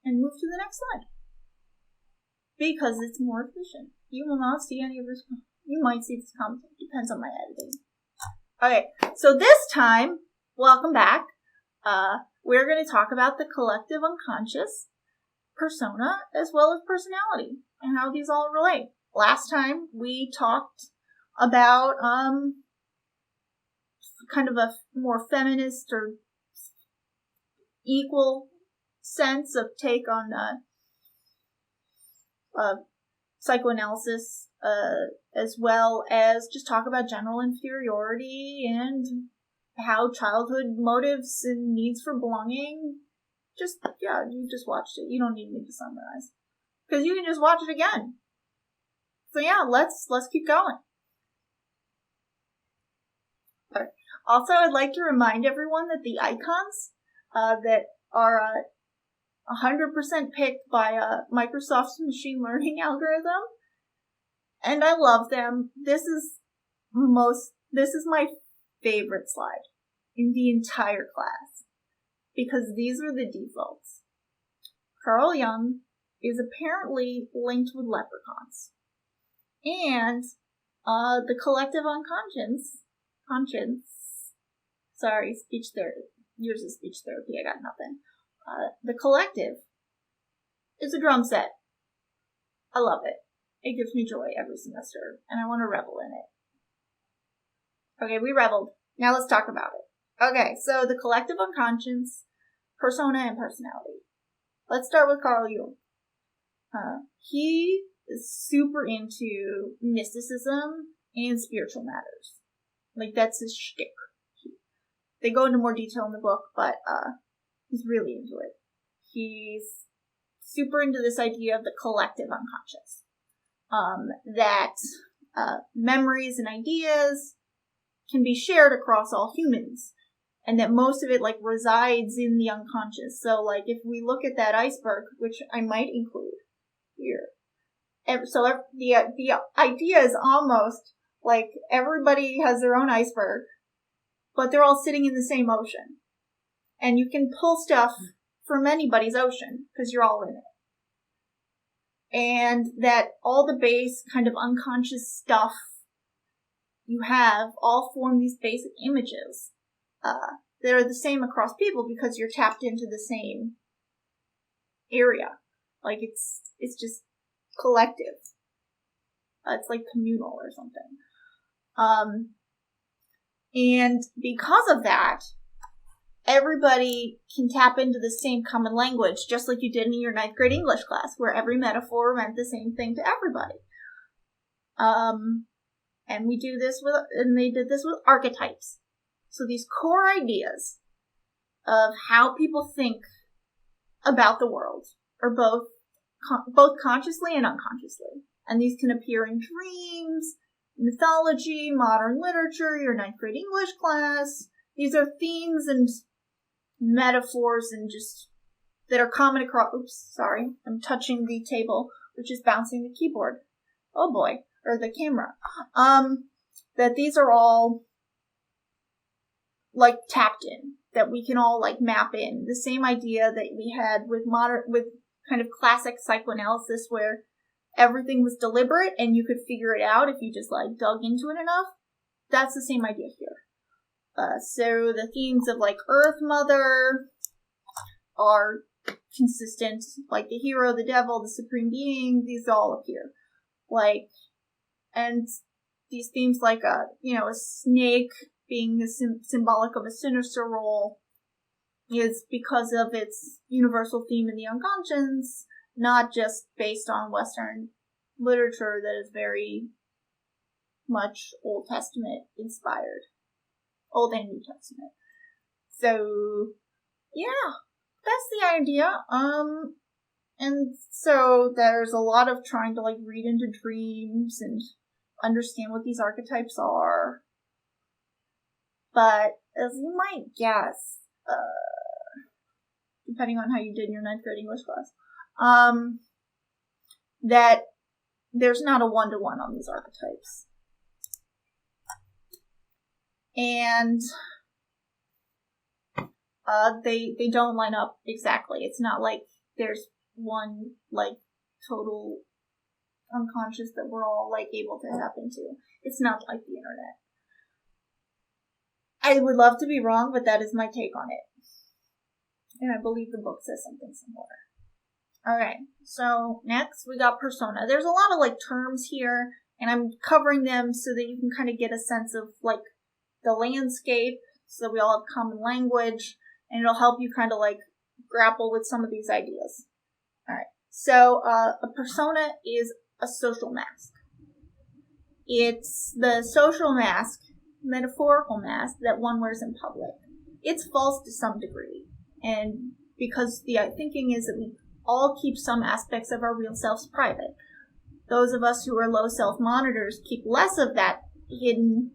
and move to the next slide. Because it's more efficient. You will not see any of this. You might see this comment. Depends on my editing. Okay, so this time, welcome back. We're going to talk about the collective unconscious, persona, as well as personality, and how these all relate. Last time, we talked about kind of a more feminist or equal sense of take on psychoanalysis, as well as just talk about general inferiority and how childhood motives and needs for belonging. You just watched it. You don't need me to summarize, because you can just watch it again. So yeah, let's keep going. All right. Also, I'd like to remind everyone that the icons that are 100% picked by Microsoft's machine learning algorithm, and I love them. This is my favorite slide in the entire class, because these are the defaults. Carl Jung is apparently linked with leprechauns, and the collective conscience. Sorry, speech therapy. Yours is speech therapy. I got nothing. The collective is a drum set. I love it. It gives me joy every semester, and I want to revel in it. Okay, we reveled. Now let's talk about it. Okay, so the collective unconscious, persona, and personality. Let's start with Carl Jung. He is super into mysticism and spiritual matters. Like, that's his shtick. They go into more detail in the book, but he's really into it. He's super into this idea of the collective unconscious. That memories and ideas can be shared across all humans, and that most of it resides in the unconscious. So if we look at that iceberg, which I might include here, the idea is almost like everybody has their own iceberg, but they're all sitting in the same ocean. And you can pull stuff from anybody's ocean, because you're all in it. And that all the base kind of unconscious stuff you have all form these basic images that are the same across people, because you're tapped into the same area. It's just collective. It's like communal or something. And because of that, everybody can tap into the same common language, just like you did in your 9th grade English class, where every metaphor meant the same thing to everybody. And they did this with archetypes. So these core ideas of how people think about the world are both consciously and unconsciously. And these can appear in dreams, mythology, modern literature, your 9th grade English class. These are themes and metaphors and just that are common across. Oops, sorry. I'm touching the table, which is bouncing the keyboard. Oh boy. Or the camera. That these are all tapped in. That we can all map in. The same idea that we had with kind of classic psychoanalysis, where everything was deliberate and you could figure it out if you just dug into it enough. That's the same idea here. So the themes of Earth Mother are consistent, the hero, the devil, the supreme being, these all appear. And these themes a snake being symbolic of a sinister role is because of its universal theme in the unconscious, not just based on Western literature that is very much Old Testament inspired. Old and New Testament. So, yeah, that's the idea. And so there's a lot of trying to read into dreams and understand what these archetypes are. But as you might guess, depending on how you did in your 9th grade English class, that there's not a one-to-one on these archetypes. And they don't line up exactly. It's not like there's one, like, total unconscious that we're all, like, able to tap into. It's not like the internet. I would love to be wrong, but that is my take on it. And I believe the book says something similar. Alright, so next we got persona. There's a lot of, like, terms here, and I'm covering them so that you can kind of get a sense of, like, the landscape, so that we all have common language, and it'll help you kind of, like, grapple with some of these ideas. Alright, so a persona is a social mask. It's the social mask, metaphorical mask, that one wears in public. It's false to some degree, and because the thinking is that we all keep some aspects of our real selves private. Those of us who are low self-monitors keep less of that hidden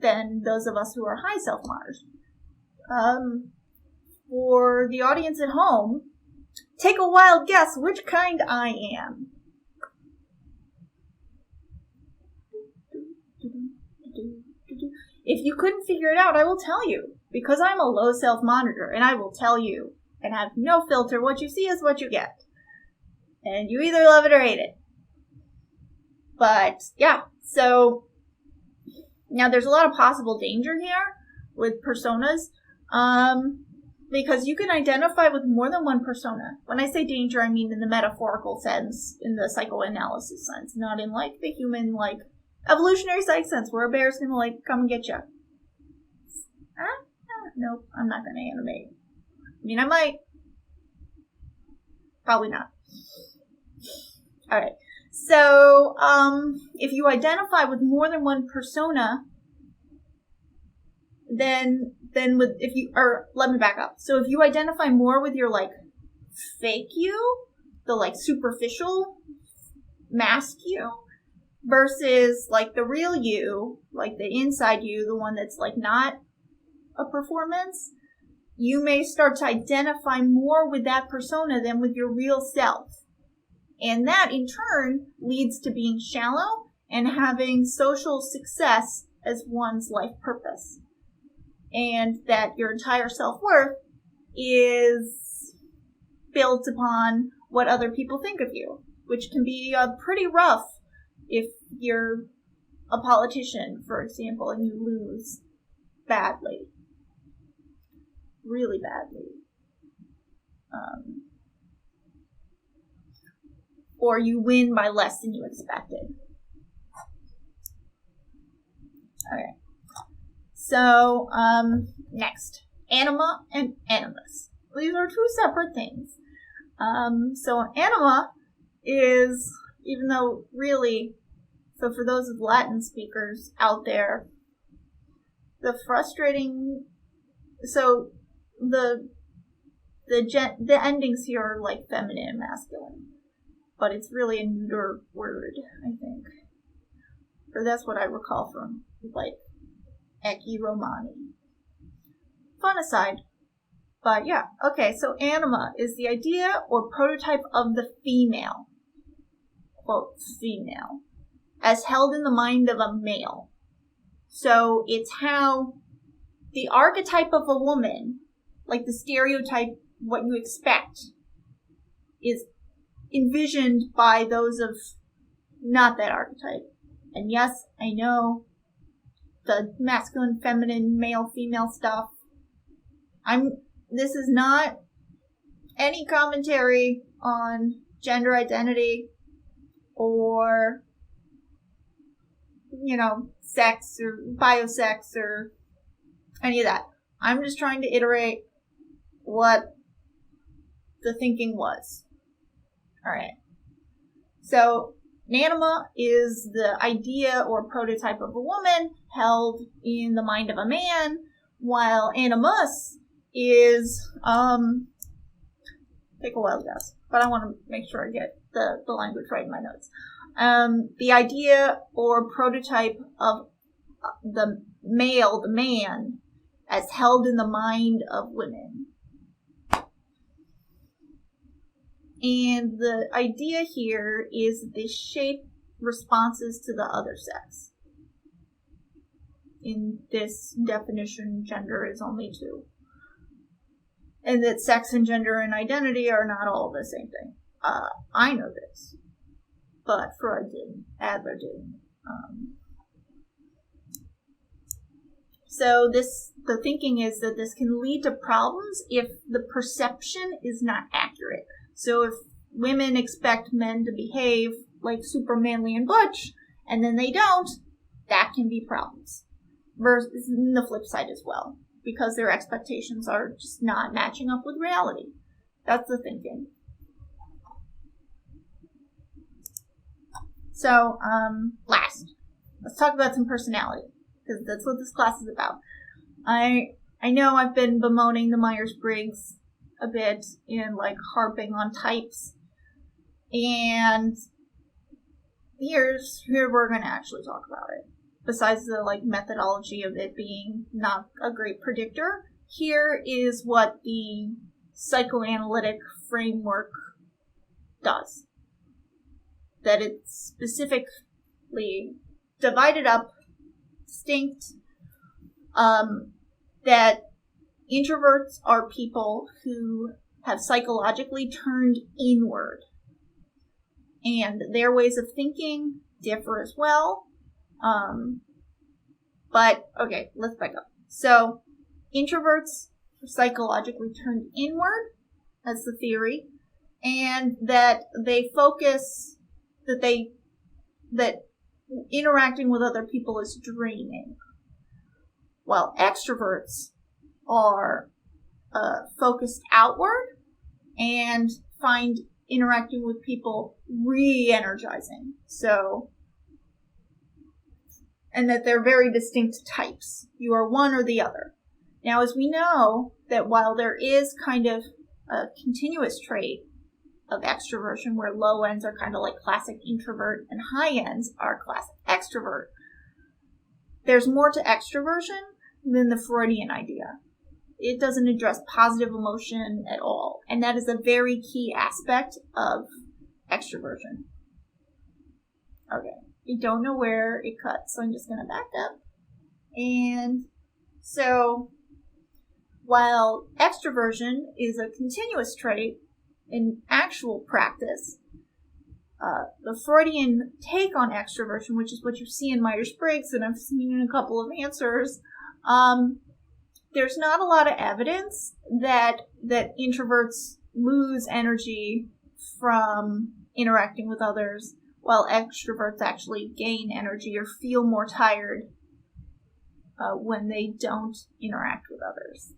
than those of us who are high self-monitors. For the audience at home, take a wild guess which kind I am. If you couldn't figure it out, I will tell you, because I'm a low self-monitor, and I will tell you, and have no filter. What you see is what you get. And you either love it or hate it. But, yeah. So, now there's a lot of possible danger here with personas. Because you can identify with more than one persona. When I say danger, I mean in the metaphorical sense, in the psychoanalysis sense, not in, like, the human, like, evolutionary psych sense, where a bear's gonna, like, come and get you. Nope, I'm not gonna animate. I mean, I might. Probably not. Alright. So, if you identify with more than one persona, then let me back up. So if you identify more with your, like, fake you, the, like, superficial mask you, versus, like, the real you, like, the inside you, the one that's, like, not a performance, you may start to identify more with that persona than with your real self. And that, in turn, leads to being shallow and having social success as one's life purpose. And that your entire self-worth is built upon what other people think of you, which can be pretty rough if you're a politician, for example, and you lose badly. Really badly. Or you win by less than you expected. Okay. So, next. Anima and animus. These are two separate things. So anima is, even though really, so for those of Latin speakers out there, the frustrating, so the endings here are like feminine and masculine, but it's really a neuter word, I think. Or that's what I recall from, like, Ecce Romani. Fun aside. But yeah, okay, so anima is the idea or prototype of the female, quote, female, as held in the mind of a male. So it's how the archetype of a woman, like the stereotype, what you expect, is envisioned by those of not that archetype. And yes, I know the masculine, feminine, male, female stuff. This is not any commentary on gender identity or, sex or biosex or any of that. I'm just trying to iterate what the thinking was. Alright. So, anima is the idea or prototype of a woman held in the mind of a man, while animus is, take a wild guess, but I want to make sure I get the language right in my notes. The idea or prototype of the male, the man, as held in the mind of women. And the idea here is they shape responses to the other sex. In this definition, gender is only two. and that sex and gender and identity are not all the same thing. I know this, but Freud didn't. Adler didn't. So the thinking is that this can lead to problems if the perception is not accurate. So if women expect men to behave like super manly and butch, and then they don't, that can be problems. Versus the flip side as well, because their expectations are just not matching up with reality. That's the thinking. So, last, let's talk about some personality, because that's what this class is about. I know I've been bemoaning the Myers-Briggs a bit and harping on types, and here we're going to actually talk about it. Besides the methodology of it being not a great predictor, here is what the psychoanalytic framework does. That it's specifically divided up, distinct, that introverts are people who have psychologically turned inward, and their ways of thinking differ as well. But, okay, let's back up. So, introverts are psychologically turned inward, that's the theory, and that they focus, that interacting with other people is draining, while extroverts are focused outward and find interacting with people re-energizing. So, and that they're very distinct types. You are one or the other. Now, as we know, that while there is kind of a continuous trait of extroversion, where low ends are kind of like classic introvert and high ends are classic extrovert, there's more to extroversion than the Freudian idea. It doesn't address positive emotion at all, and that is a very key aspect of extroversion. Okay. I don't know where it cuts, so I'm just going to back up. And so, while extroversion is a continuous trait in actual practice, the Freudian take on extroversion, which is what you see in Myers-Briggs, and I've seen in a couple of answers, there's not a lot of evidence that introverts lose energy from interacting with others, while extroverts actually gain energy or feel more tired when they don't interact with others,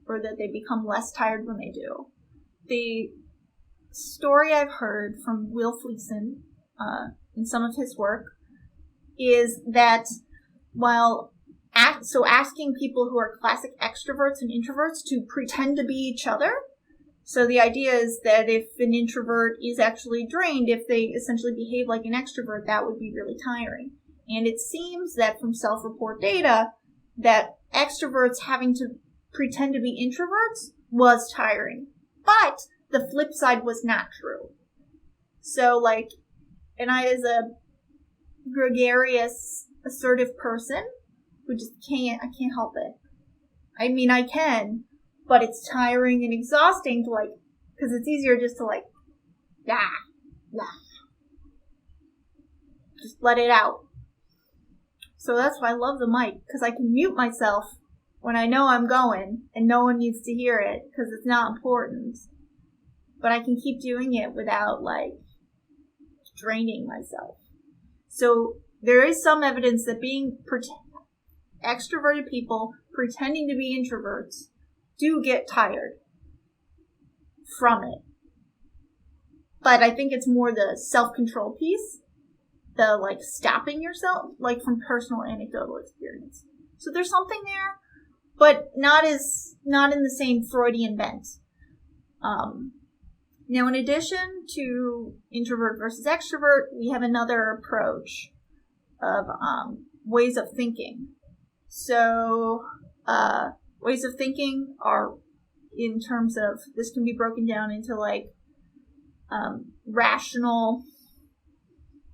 or that they become less tired when they do. The story I've heard from Will Fleeson in some of his work is that while asking people who are classic extroverts and introverts to pretend to be each other. So the idea is that if an introvert is actually drained, if they essentially behave like an extrovert, that would be really tiring. And it seems that from self-report data, that extroverts having to pretend to be introverts was tiring. But the flip side was not true. So and I as a gregarious, assertive person who just I can't help it. I mean, I can, but it's tiring and exhausting to because it's easier just to just let it out. So that's why I love the mic, because I can mute myself when I know I'm going and no one needs to hear it because it's not important. But I can keep doing it without draining myself. So there is some evidence that being extroverted people pretending to be introverts do get tired from it. But I think it's more the self-control piece, the stopping yourself, from personal anecdotal experience. So there's something there, but not in the same Freudian bent. Now, in addition to introvert versus extrovert, we have another approach of ways of thinking. So, ways of thinking are in terms of, this can be broken down into rational,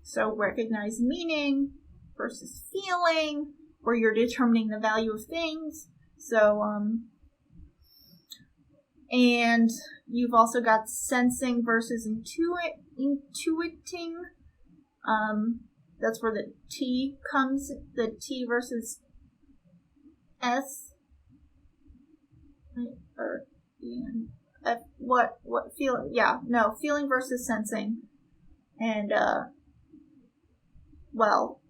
so recognize meaning, versus feeling, where you're determining the value of things. So, And you've also got sensing versus intuiting. That's where the T comes, the T versus S. Or F, what feeling? Yeah, no, feeling versus sensing. And, well,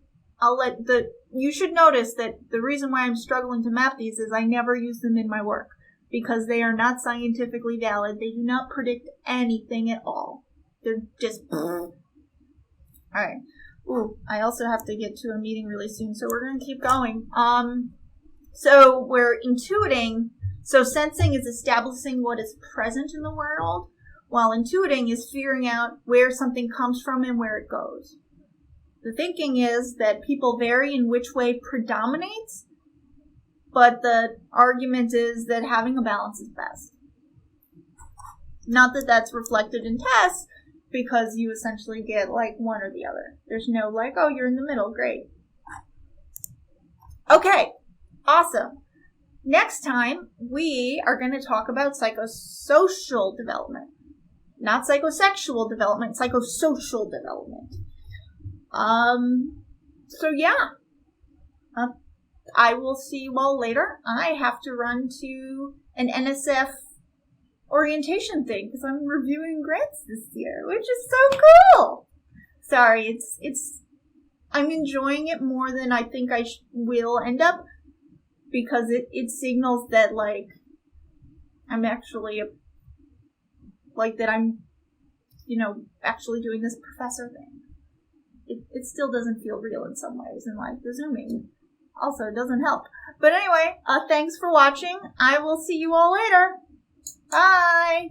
you should notice that the reason why I'm struggling to map these is I never use them in my work, because they are not scientifically valid. They do not predict anything at all. They're just, alright. Ooh, I also have to get to a meeting really soon, so we're gonna keep going. So we're intuiting, so sensing is establishing what is present in the world, while intuiting is figuring out where something comes from and where it goes. The thinking is that people vary in which way predominates, but the argument is that having a balance is best. Not that that's reflected in tests, because you essentially get like one or the other. There's no like, oh, you're in the middle, great. Okay, awesome. Next time, we are going to talk about psychosocial development. Not psychosexual development, psychosocial development. So yeah. I will see you all later. I have to run to an NSF orientation thing because I'm reviewing grants this year, which is so cool. Sorry, I'm enjoying it more than I think I will end up, because it signals that like I'm actually that I'm actually doing this professor thing. It still doesn't feel real in some ways, and like the Zooming also doesn't help. But anyway, thanks for watching. I will see you all later. Bye!